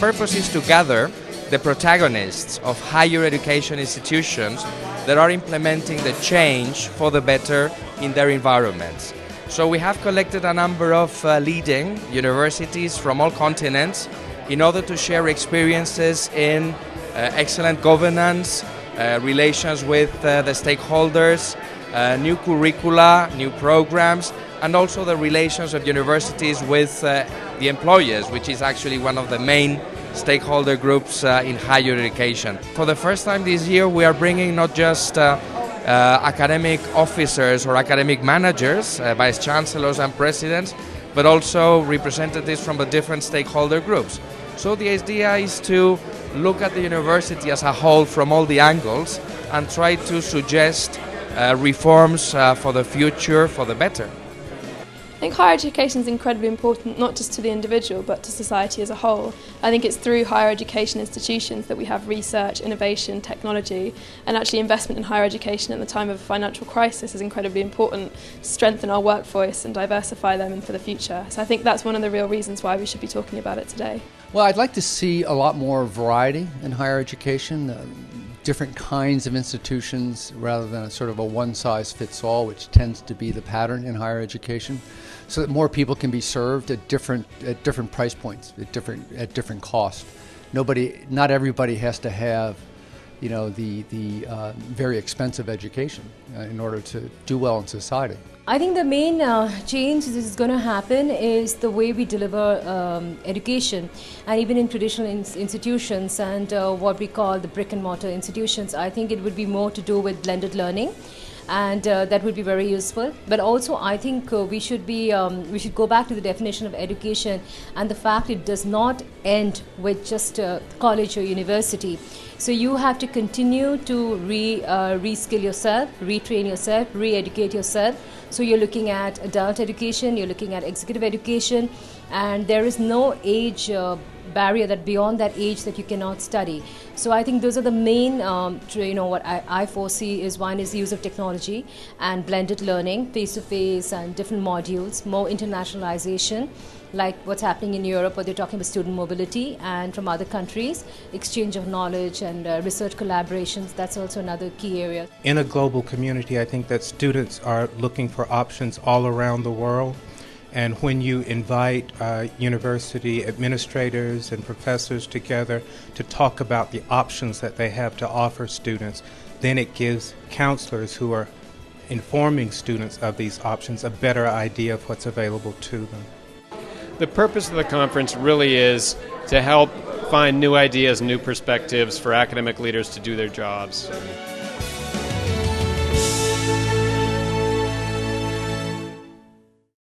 purpose is to gather the protagonists of higher education institutions that are implementing the change for the better in their environments. So we have collected a number of leading universities from all continents in order to share experiences in excellent governance, relations with the stakeholders, new curricula, new programs, and also the relations of universities with the employers, which is actually one of the main stakeholder groups in higher education. For the first time this year, we are bringing not just academic officers or academic managers, vice chancellors and presidents, but also representatives from the different stakeholder groups. So the idea is to look at the university as a whole from all the angles and try to suggest reforms for the future, for the better. I think higher education is incredibly important, not just to the individual, but to society as a whole. I think it's through higher education institutions that we have research, innovation, technology, and actually investment in higher education at the time of a financial crisis is incredibly important to strengthen our workforce and diversify them for the future. So I think that's one of the real reasons why we should be talking about it today. Well, I'd like to see a lot more variety in higher education. Different kinds of institutions rather than a sort of a one-size-fits-all, which tends to be the pattern in higher education, so that more people can be served at different price points, at different costs. Not everybody has to have, the very expensive education in order to do well in society. I think the main change that is going to happen is the way we deliver education, and even in traditional institutions and what we call the brick and mortar institutions. I think it would be more to do with blended learning, and that would be very useful. But also I think we should go back to the definition of education and the fact it does not end with just college or university. So you have to continue to reskill yourself, retrain yourself, re-educate yourself. So you're looking at adult education, you're looking at executive education, and there is no age barrier that beyond that age that you cannot study. So I think those are the main, what I foresee is one is the use of technology and blended learning, face-to-face and different modules, more internationalization, like what's happening in Europe, where they're talking about student mobility, and from other countries, exchange of knowledge and research collaborations. That's also another key area. In a global community, I think that students are looking for options all around the world. And when you invite university administrators and professors together to talk about the options that they have to offer students, then it gives counselors who are informing students of these options a better idea of what's available to them. The purpose of the conference really is to help find new ideas, new perspectives for academic leaders to do their jobs.